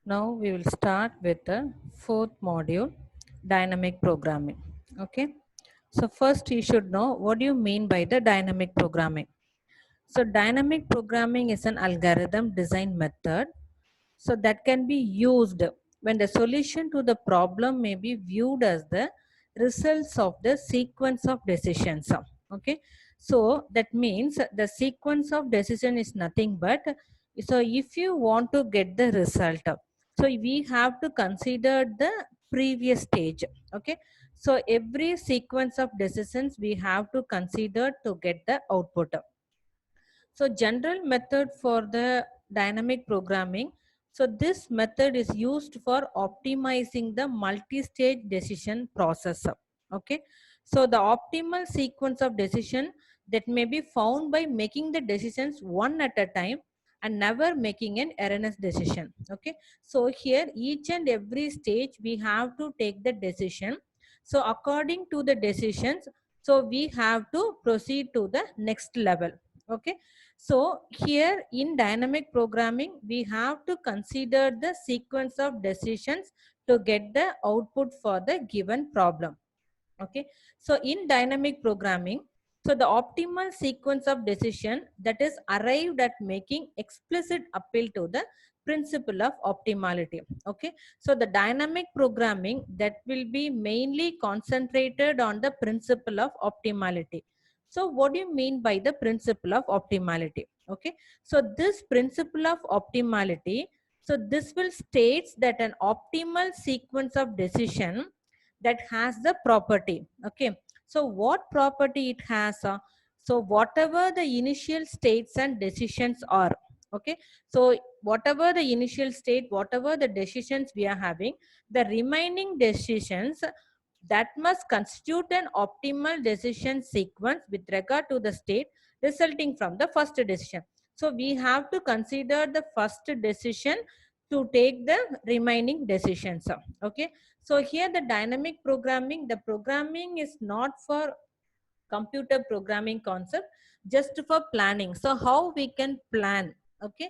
Now we will start with the fourth module, dynamic programming. Okay. So first you should know what do you mean by the dynamic programming. So dynamic programming is an algorithm design method so that can be used when the solution to the problem may be viewed as the results of the sequence of decisions. Okay. So that means the sequence of decision is nothing but, so if you want to get the result, so we have to consider the previous stage. Okay. So every sequence of decisions we have to consider to get the output. So general method for the dynamic programming. So this method is used for optimizing the multi-stage decision process. Okay. So the optimal sequence of decision that may be found by making the decisions one at a time and never making an erroneous decision. Okay. So here each and every stage we have to take the decision. So according to the decisions, so we have to proceed to the next level. Okay. So here in dynamic programming, we have to consider the sequence of decisions to get the output for the given problem. Okay. So in dynamic programming, so the optimal sequence of decision that is arrived at making explicit appeal to the principle of optimality. Okay. So the dynamic programming that will be mainly concentrated on the principle of optimality. So what do you mean by the principle of optimality? Okay. So this principle of optimality, so this will states that an optimal sequence of decision that has the property. Okay. So what property it has? So whatever the initial states and decisions are. Okay. So whatever the initial state, whatever the decisions we are having, the remaining decisions that must constitute an optimal decision sequence with regard to the state resulting from the first decision. So we have to consider the first decision to take the remaining decisions. Okay. So here the dynamic programming, the programming is not for computer programming concept, just for planning. So how we can plan, okay,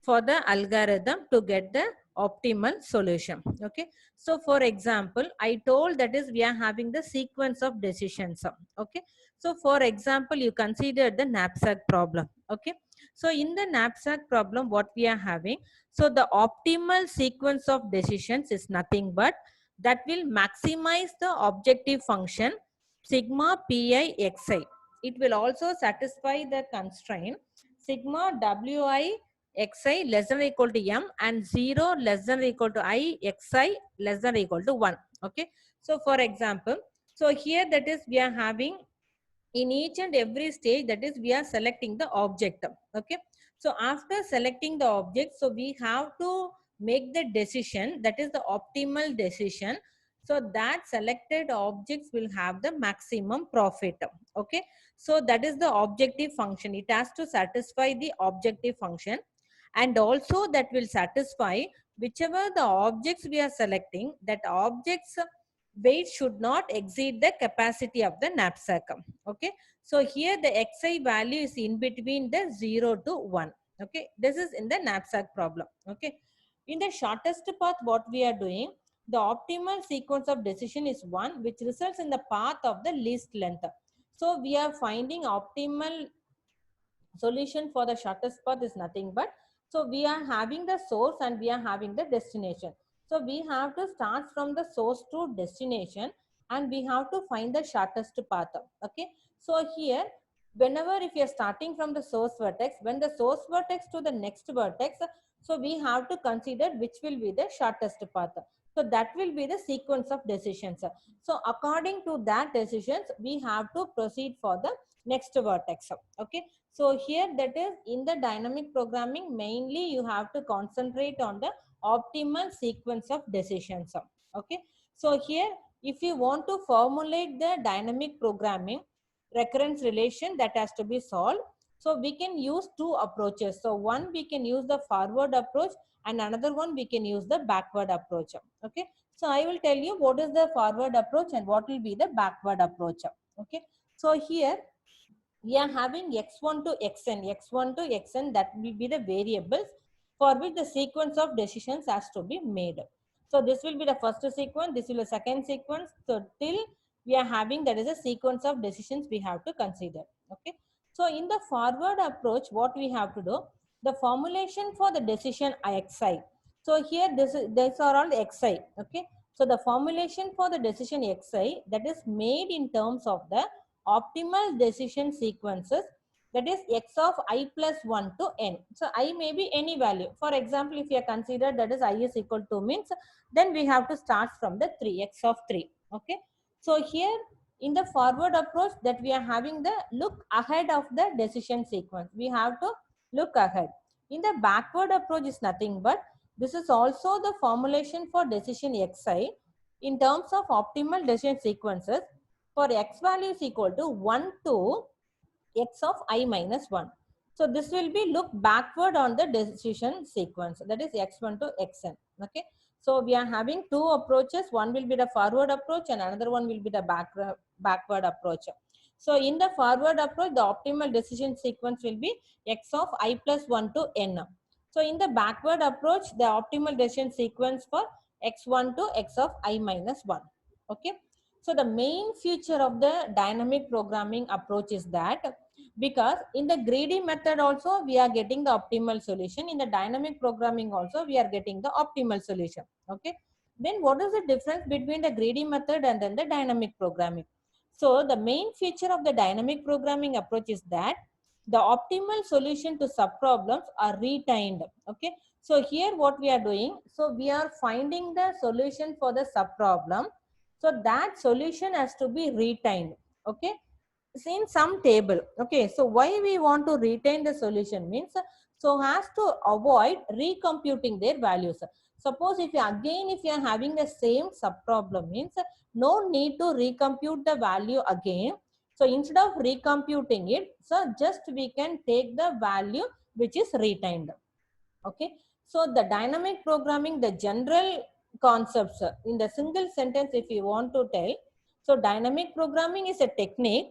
for the algorithm to get the optimal solution. Okay. So for example, I told that is we are having the sequence of decisions. Okay. So for example, you consider the knapsack problem. Okay. So in the knapsack problem, what we are having, so the optimal sequence of decisions is nothing but that will maximize the objective function sigma pi xi. It will also satisfy the constraint sigma wi xi less than or equal to m and 0 less than or equal to I xi less than or equal to 1. Okay. So for example, so here that is we are having in each and every stage, that is we are selecting the object. Okay. So after selecting the object, so we have to make the decision that is the optimal decision, so that selected objects will have the maximum profit. Okay. So that is the objective function, it has to satisfy the objective function, and also that will satisfy whichever the objects we are selecting, that objects weight should not exceed the capacity of the knapsack. Okay. So here the xi value is in between the 0 to 1. Okay. This is in the knapsack problem. Okay. In the shortest path, what we are doing, the optimal sequence of decision is 1, which results in the path of the least length. So we are finding optimal solution for the shortest path is nothing but, so we are having the source and we are having the destination. So we have to start from the source to destination and we have to find the shortest path. Okay. So here, whenever if you are starting from the source vertex, when the source vertex to the next vertex, so we have to consider which will be the shortest path. So that will be the sequence of decisions. So according to that decisions, we have to proceed for the next vertex. Okay. So here that is in the dynamic programming, mainly you have to concentrate on the optimal sequence of decisions. Okay. So here, if you want to formulate the dynamic programming recurrence relation that has to be solved, so we can use two approaches. So one, we can use the forward approach and another one we can use the backward approach. Okay. So I will tell you what is the forward approach and what will be the backward approach. Okay. So here we are having x1 to xn, x1 to xn, that will be the variables. for which the sequence of decisions has to be made. So this will be the first sequence, this will be the second sequence. So till we are having, that is a sequence of decisions we have to consider. Okay. So in the forward approach, what we have to do, the formulation for the decision xi. So here these are all xi. Okay. So the formulation for the decision xi, that is made in terms of the optimal decision sequences, that is x of I plus 1 to n. So I may be any value. For example, if you are considered that is I is equal to means, then we have to start from the 3, x of 3. Okay. So here in the forward approach, that we are having the look ahead of the decision sequence. We have to look ahead. In the backward approach is nothing but, this is also the formulation for decision xi in terms of optimal decision sequences for x value is equal to 1 to x of I minus 1. So this will be look backward on the decision sequence, that is x1 to xn. Okay. So we are having two approaches. One will be the forward approach and another one will be the backward approach. So in the forward approach, the optimal decision sequence will be x of I plus 1 to n. So in the backward approach, the optimal decision sequence for x1 to x of I minus 1. Okay. So the main feature of the dynamic programming approach is that, because in the greedy method also we are getting the optimal solution, in the dynamic programming also we are getting the optimal solution. Okay. Then what is the difference between the greedy method and then the dynamic programming? So the main feature of the dynamic programming approach is that the optimal solution to subproblems are retained. Okay. So here what we are doing, so we are finding the solution for the subproblem. So that solution has to be retained. Okay. In some table. Okay. So why we want to retain the solution means, so as to avoid recomputing their values. Suppose if you are having the same subproblem means, no need to recompute the value again. So instead of recomputing it, so just we can take the value which is retained. Okay. So the dynamic programming, the general concepts in the single sentence, if you want to tell, so dynamic programming is a technique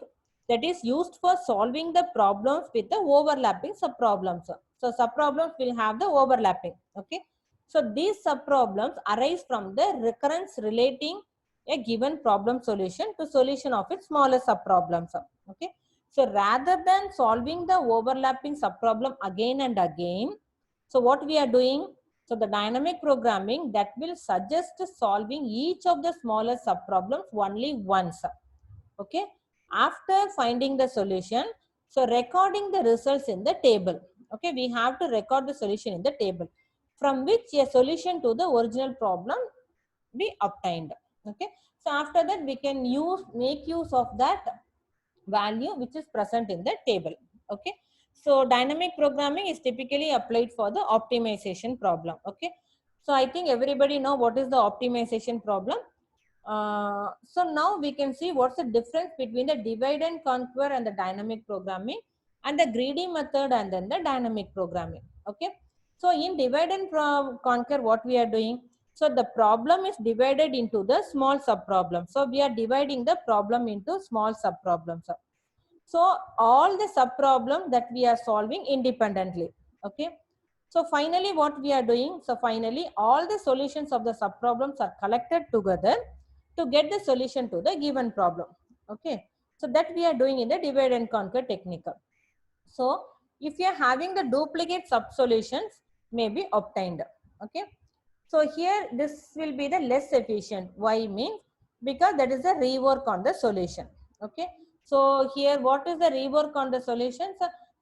that is used for solving the problems with the overlapping subproblems. So subproblems will have the overlapping. Okay. So these subproblems arise from the recurrence relating a given problem solution to solution of its smaller subproblems. Okay. So rather than solving the overlapping subproblem again and again, so what we are doing, so the dynamic programming that will suggest solving each of the smaller subproblems only once. Okay. After finding the solution, so recording the results in the table. Okay. We have to record the solution in the table from which a solution to the original problem be obtained. Okay. So after that we can make use of that value which is present in the table. Okay. So dynamic programming is typically applied for the optimization problem. Okay. So I think everybody know what is the optimization problem. So now we can see what's the difference between the divide and conquer and the dynamic programming, and the greedy method and then the dynamic programming. Okay. So in divide and conquer, what we are doing, so the problem is divided into the small subproblems. So we are dividing the problem into small subproblems. So all the subproblems that we are solving independently. Okay. So finally what we are doing, so finally all the solutions of the subproblems are collected together to get the solution to the given problem. Okay. So that we are doing in the divide and conquer technique. So if you are having the duplicate sub-solutions may be obtained. Okay. So here this will be the less efficient. Why means, because that is a rework on the solution. Okay. So here what is the rework on the solutions?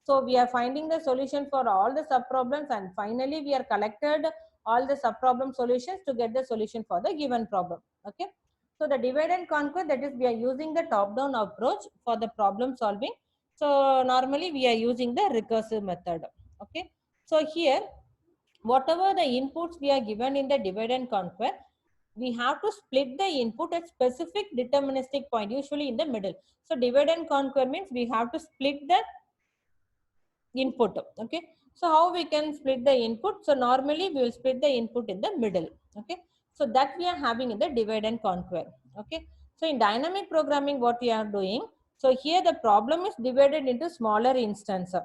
So we are finding the solution for all the subproblems and finally we are collected all the subproblem solutions to get the solution for the given problem. Okay. So the divide and conquer, that is we are using the top-down approach for the problem solving. So normally we are using the recursive method. Okay. So here whatever the inputs we are given in the divide and conquer, we have to split the input at specific deterministic point, usually in the middle. So divide and conquer means we have to split the input. Okay. So how we can split the input? So normally we will split the input in the middle. Okay. So that we are having in the divide and conquer. Okay. So in dynamic programming, what we are doing, so here the problem is divided into smaller instances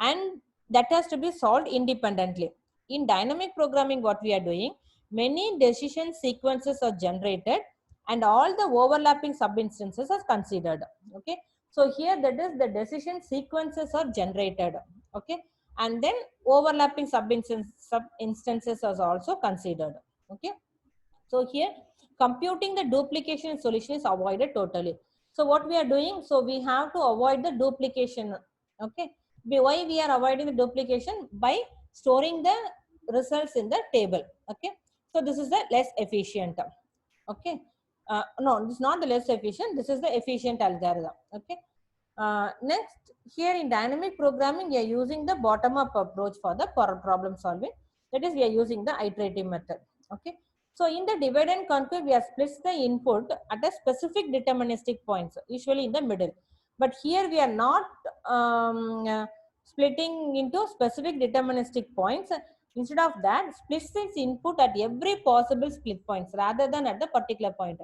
and that has to be solved independently. in dynamic programming, what we are doing, many decision sequences are generated and all the overlapping sub-instances are considered. Okay. So here that is the decision sequences are generated. Okay. And then overlapping sub-instances are also considered. Okay. So here computing the duplication solution is avoided totally. So what we are doing, so we have to avoid the duplication. Okay. Why we are avoiding the duplication? By storing the results in the table. Okay. So this is the less efficient. Okay. No, this is not the less efficient. This is the efficient algorithm. Okay. Next, here in dynamic programming, we are using the bottom-up approach for the problem solving. That is, we are using the iterative method. Okay. So in the divide and conquer, we are splits the input at a specific deterministic points, usually in the middle. But here we are not splitting into specific deterministic points. Instead of that, splits its input at every possible split points rather than at the particular point.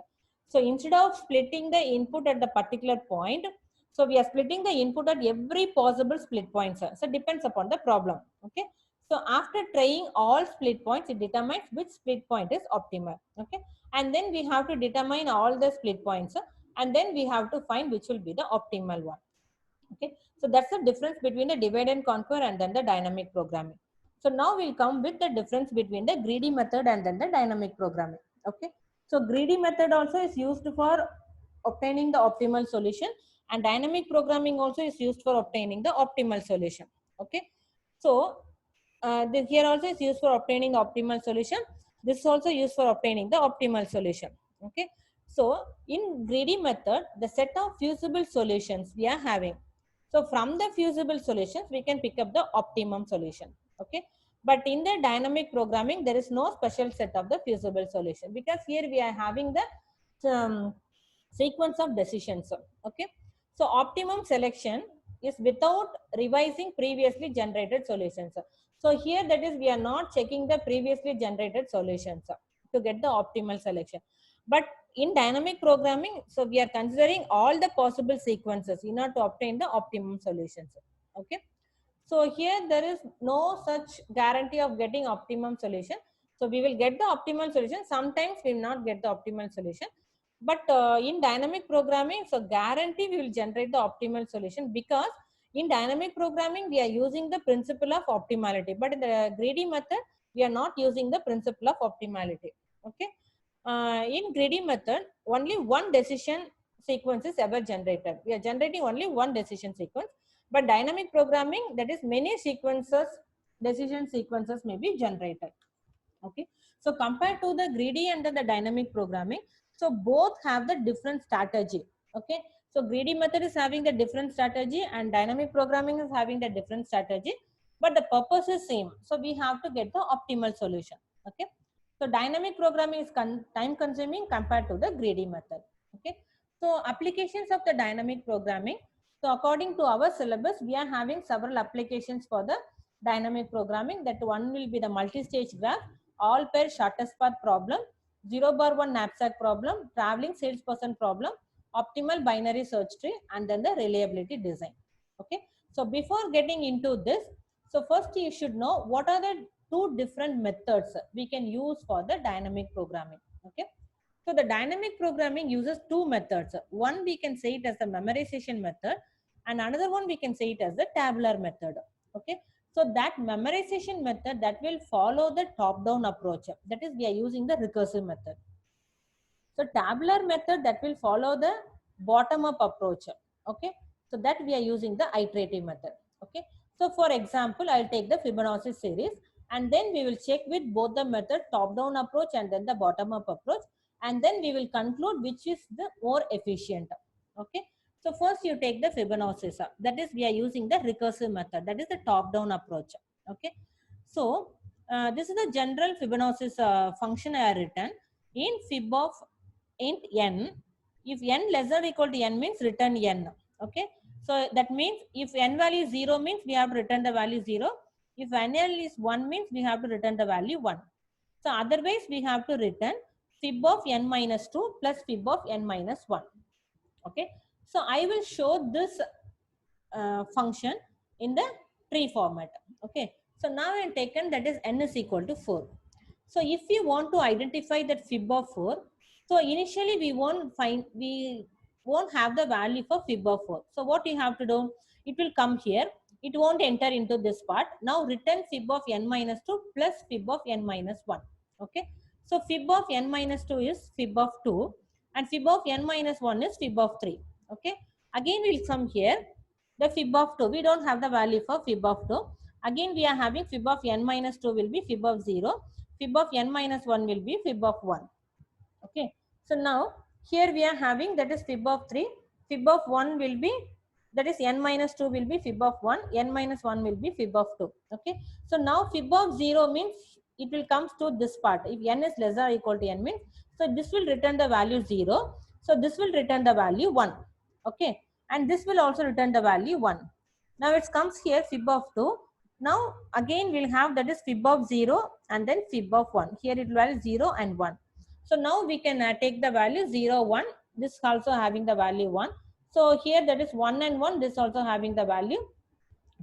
So instead of splitting the input at the particular point, so we are splitting the input at every possible split points. So it depends upon the problem. Okay. So after trying all split points, it determines which split point is optimal. Okay. And then we have to determine all the split points, and then we have to find which will be the optimal one. Okay. So that's the difference between the divide and conquer and then the dynamic programming. So now we'll come with the difference between the greedy method and then the dynamic programming. Okay. So greedy method also is used for obtaining the optimal solution, and dynamic programming also is used for obtaining the optimal solution. Okay. So this here also is used for obtaining the optimal solution. This is also used for obtaining the optimal solution. Okay. So in greedy method, the set of feasible solutions we are having. So from the feasible solutions, we can pick up the optimum solution. Okay. But in the dynamic programming, there is no special set of the feasible solution, because here we are having the sequence of decisions. Okay. So optimum selection is without revising previously generated solutions. So here that is, we are not checking the previously generated solutions to get the optimal selection. But in dynamic programming, so we are considering all the possible sequences in order to obtain the optimum solutions. Okay. So here there is no such guarantee of getting optimum solution. So we will get the optimal solution. Sometimes we will not get the optimal solution. But in dynamic programming, so guarantee we will generate the optimal solution, because in dynamic programming, we are using the principle of optimality. But in the greedy method, we are not using the principle of optimality. Okay. In greedy method, only one decision sequence is ever generated. We are generating only one decision sequence. But dynamic programming, that is many sequences, decision sequences may be generated. Okay. So compared to the greedy and the dynamic programming, so both have the different strategy. Okay. So greedy method is having the different strategy and dynamic programming is having the different strategy, but the purpose is same. So we have to get the optimal solution. Okay. So dynamic programming is time consuming compared to the greedy method. Okay. So applications of the dynamic programming. So according to our syllabus, we are having several applications for the dynamic programming. That one will be the multi-stage graph, all pair shortest path problem, 0 bar 1 knapsack problem, traveling salesperson problem, optimal binary search tree, and then the reliability design. Okay. So before getting into this, so first you should know what are the two different methods we can use for the dynamic programming. Okay. So the dynamic programming uses two methods. One we can say it as the memorization method, and another one we can say it as the tabular method. Okay. So that memorization method, that will follow the top-down approach. That is, we are using the recursive method. So tabular method, that will follow the bottom-up approach. Okay. So that we are using the iterative method. Okay. So for example, I'll take the Fibonacci series, and then we will check with both the method, top-down approach and then the bottom-up approach, and then we will conclude which is the more efficient. Okay. So first you take the Fibonacci, that is, we are using the recursive method, that is the top-down approach. Okay. So this is the general Fibonacci function I have written. In fib of int n, if n less than or equal to n means return n. Okay. So that means if n value is 0 means we have to return the value 0. If nl is 1 means we have to return the value 1. So otherwise we have to return fib of n minus 2 plus fib of n minus 1. Okay. So I will show this function in the tree format. Okay. So now I have taken that is n is equal to 4. So if we want to identify that fib of 4, so initially we won't have the value for fib of 4. So what you have to do, it will come here. It won't enter into this part. Now return fib of n minus 2 plus fib of n minus 1. Okay. So fib of n minus 2 is fib of 2 and fib of n minus 1 is fib of 3. Okay. Again we'll come here. The fib of 2, we don't have the value for fib of 2. Again we are having fib of n minus 2 will be fib of 0. Fib of n minus 1 will be fib of 1. Okay. So now here we are having that is fib of 3. Fib of 1 will be, that is n minus 2 will be fib of 1. N minus 1 will be fib of 2. Okay. So now fib of 0 means it will come to this part. If n is less or equal to n means, so this will return the value 0. So this will return the value 1. Okay. And this will also return the value 1. Now it comes here fib of 2. Now again we'll have that is fib of 0 and then fib of 1. Here it will be 0 and 1. So now we can take the value 0, 1. This also having the value 1. So here that is 1 and 1. This also having the value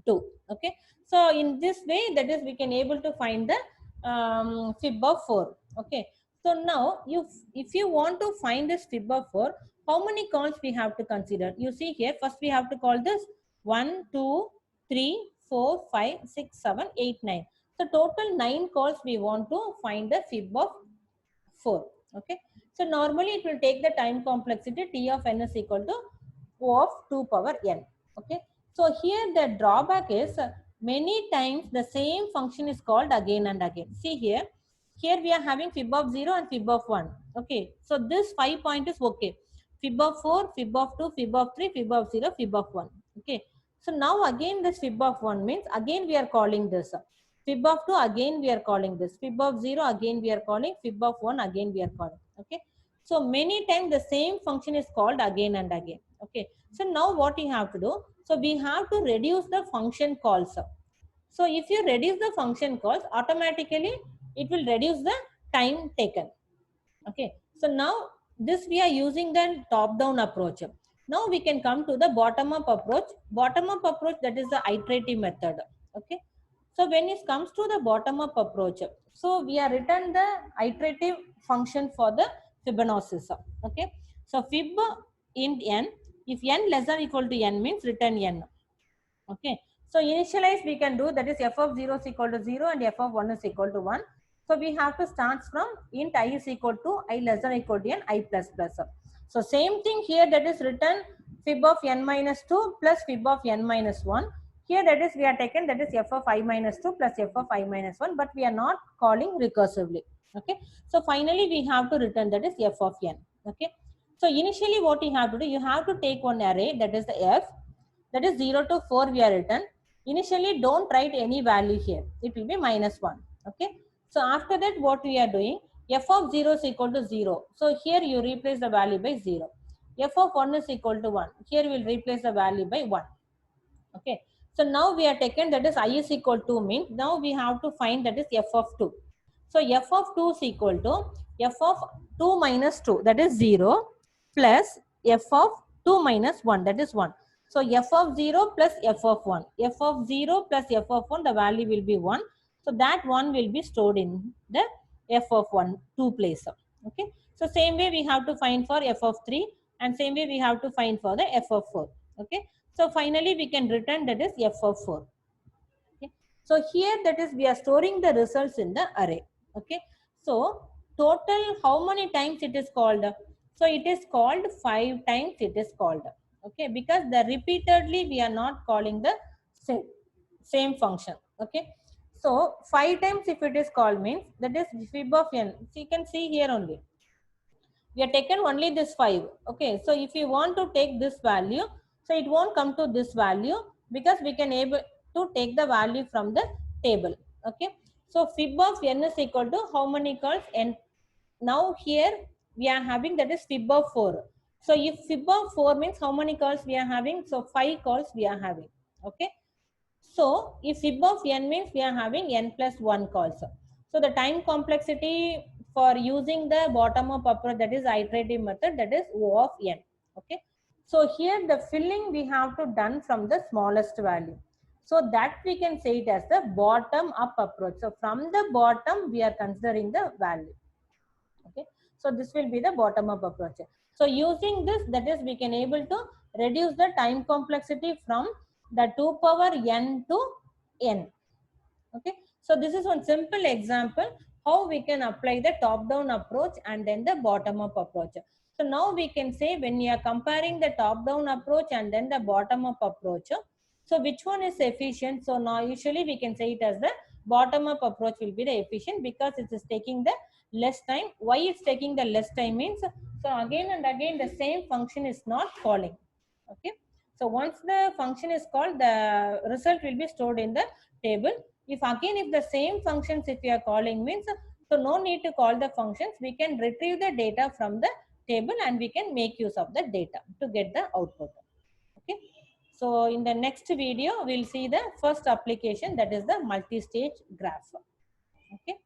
2. Okay. So in this way, that is we can able to find the fib of 4. Okay. So now if you want to find this fib of 4, how many calls we have to consider? You see here, first we have to call this 1, 2, 3, 4, 5, 6, 7, 8, 9. So total 9 calls we want to find the fib of 4. Okay. So normally it will take the time complexity T of n is equal to O of 2 power n. Okay. So here the drawback is many times the same function is called again and again. See here. Here we are having fib of 0 and fib of 1. Okay. So this 5 point is okay. Fib of 4, fib of 2, fib of 3, fib of 0, fib of 1. Okay. So now again this fib of 1 means again we are calling this. Fib of 2 again we are calling this. Fib of 0 again we are calling. Fib of 1 again we are calling. Okay. So many times the same function is called again and again. Okay. So now what you have to do? So we have to reduce the function calls. So if you reduce the function calls, automatically it will reduce the time taken. Okay. So now this we are using the top down approach. Now we can come to the bottom up approach. Bottom up approach, that is the iterative method. Okay. So when it comes to the bottom up approach, so we are written the iterative function for the Fibonacci. Okay. So fib int n, if n less than or equal to n means return n. Okay. So initialize we can do, that is f of 0 is equal to 0 and f of 1 is equal to 1. So we have to start from int I is equal to I less than or equal to n, I plus plus. So same thing here, that is written fib of n minus 2 plus fib of n minus 1. Here that is we are taken, that is f of I minus 2 plus f of I minus 1, but we are not calling recursively. Okay. So finally we have to return that is f of n. Okay. So initially what you have to do, you have to take one array, that is the f, that is 0 to 4 we are written. Initially don't write any value here. It will be minus 1. Okay. So after that what we are doing, f of 0 is equal to 0. So here you replace the value by 0. F of 1 is equal to 1. Here we will replace the value by 1. Okay. So now we are taken, that is I is equal to means now we have to find that is f of 2. So f of 2 is equal to f of 2 minus 2, that is 0, plus f of 2 minus 1, that is 1. So f of 0 plus f of 1. F of 0 plus f of 1, the value will be 1. So that 1 will be stored in the f of 1, 2 place. Okay. So same way we have to find for f of 3 and same way we have to find for the f of 4. Okay. So finally we can return that is f of 4. Okay. So here that is we are storing the results in the array. Okay. So total how many times it is called? So it is called 5 times it is called. Okay. Because the repeatedly we are not calling the same function. Okay. So 5 times if it is called means that is fib of n. So you can see here only. We are taken only this 5. Okay. So if you want to take this value, so it won't come to this value because we can able to take the value from the table. Okay. So fib of n is equal to how many calls n. Now here we are having that is fib of 4. So if fib of 4 means how many calls we are having? So 5 calls we are having. Okay. So if fib of n means we are having n plus 1 calls. So the time complexity for using the bottom up approach, that is iterative method, that is O of n. Okay. So here the filling we have to done from the smallest value. So that we can say it as the bottom up approach. So from the bottom, we are considering the value. Okay. So this will be the bottom up approach. So using this, that is, we can able to reduce the time complexity from the 2 power n to n. Okay. So this is one simple example how we can apply the top down approach and then the bottom up approach. So now we can say when you are comparing the top down approach and then the bottom up approach, so which one is efficient? So now usually we can say it as the bottom up approach will be the efficient because it is taking the less time. Why it's taking the less time means, so again and again the same function is not calling. Okay. So once the function is called, the result will be stored in the table. If the same functions if you are calling means, so no need to call the functions, we can retrieve the data from the table and we can make use of the data to get the output. Okay. So in the next video, we'll see the first application, that is the multi-stage graph. Okay.